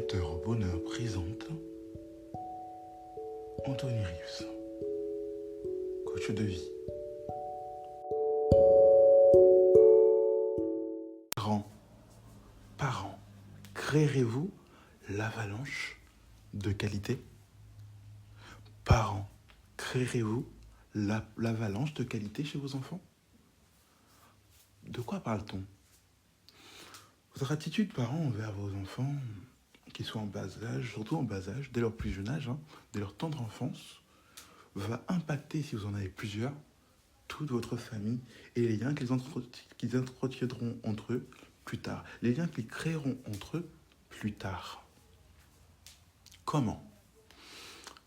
Accompagnateur au bonheur présente Anthony Rives, coach de vie. Parents, créerez-vous l'avalanche de qualité? Parents, créerez-vous l'avalanche de qualité chez vos enfants? De quoi parle-t-on? Votre attitude parent envers vos enfants, qu'ils soient en bas âge, surtout en bas âge, dès leur plus jeune âge, dès leur tendre enfance, va impacter, si vous en avez plusieurs, toute votre famille et les liens qu'ils entretiendront entre eux plus tard, les liens qu'ils créeront entre eux plus tard. Comment?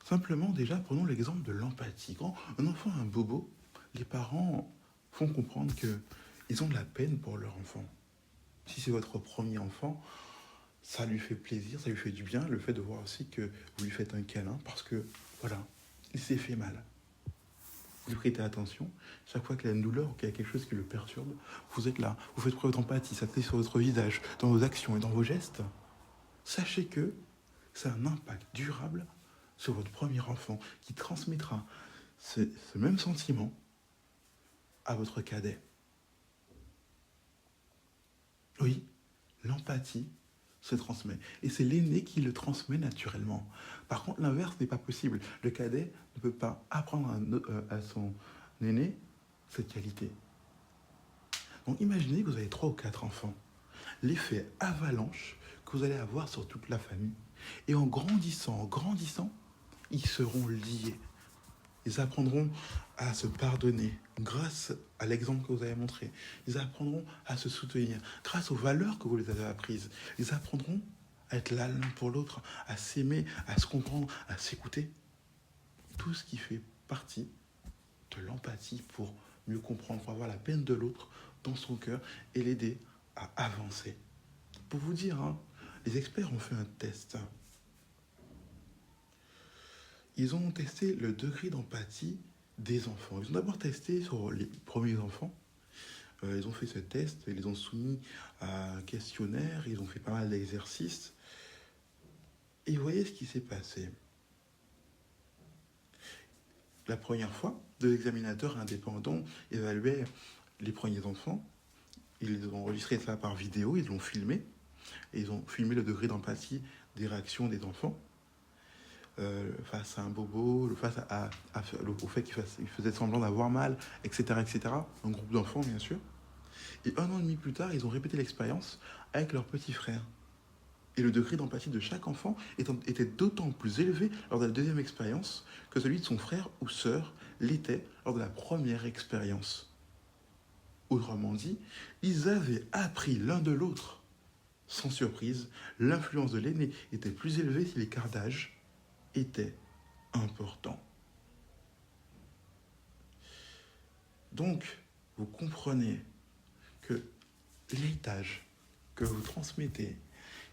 Simplement, déjà, prenons l'exemple de l'empathie. Quand un enfant a un bobo, les parents font comprendre qu'ils ont de la peine pour leur enfant. Si c'est votre premier enfant, ça lui fait plaisir, ça lui fait du bien, le fait de voir aussi que vous lui faites un câlin, parce que, voilà, il s'est fait mal. Vous lui prêtez attention, chaque fois qu'il a une douleur ou qu'il y a quelque chose qui le perturbe, vous êtes là, vous faites preuve d'empathie, ça se fait sur votre visage, dans vos actions et dans vos gestes. Sachez que c'est un impact durable sur votre premier enfant qui transmettra ce même sentiment à votre cadet. Oui, l'empathie se transmet. Et c'est l'aîné qui le transmet naturellement. Par contre, l'inverse n'est pas possible. Le cadet ne peut pas apprendre à son aîné cette qualité. Donc imaginez que vous avez 3 ou 4 enfants. L'effet avalanche que vous allez avoir sur toute la famille. Et en grandissant, ils seront liés. Ils apprendront à se pardonner grâce à l'exemple que vous avez montré. Ils apprendront à se soutenir grâce aux valeurs que vous les avez apprises. Ils apprendront à être là l'un pour l'autre, à s'aimer, à se comprendre, à s'écouter. Tout ce qui fait partie de l'empathie pour mieux comprendre, pour avoir la peine de l'autre dans son cœur et l'aider à avancer. Pour vous dire, les experts ont fait un test. Ils ont testé le degré d'empathie des enfants. Ils ont d'abord testé sur les premiers enfants. Ils ont fait ce test, ils les ont soumis à un questionnaire, ils ont fait pas mal d'exercices. Et vous voyez ce qui s'est passé. La première fois, 2 examinateurs indépendants évaluaient les premiers enfants. Ils ont enregistré ça par vidéo, ils l'ont filmé. Et ils ont filmé le degré d'empathie des réactions des enfants. Face à un bobo, face au fait qu'il faisait semblant d'avoir mal, etc., etc. Un groupe d'enfants, bien sûr. Et 1 an et demi plus tard, ils ont répété l'expérience avec leur petit frère. Et le degré d'empathie de chaque enfant était d'autant plus élevé lors de la deuxième expérience que celui de son frère ou sœur l'était lors de la première expérience. Autrement dit, ils avaient appris l'un de l'autre. Sans surprise, l'influence de l'aîné était plus élevée si l'écart d'âge était important. Donc, vous comprenez que l'héritage que vous transmettez,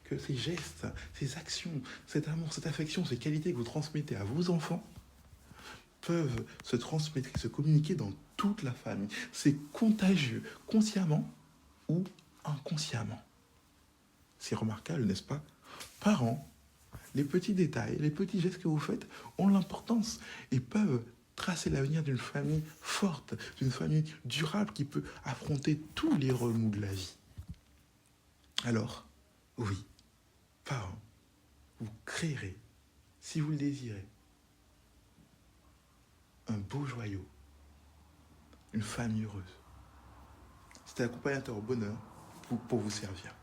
que ces gestes, ces actions, cet amour, cette affection, ces qualités que vous transmettez à vos enfants peuvent se transmettre et se communiquer dans toute la famille. C'est contagieux, consciemment ou inconsciemment. C'est remarquable, n'est-ce pas? Parents, les petits détails, les petits gestes que vous faites ont l'importance et peuvent tracer l'avenir d'une famille forte, d'une famille durable qui peut affronter tous les remous de la vie. Alors, oui, parents, vous créerez, si vous le désirez, un beau joyau, une famille heureuse. C'était accompagnateur au bonheur pour vous servir.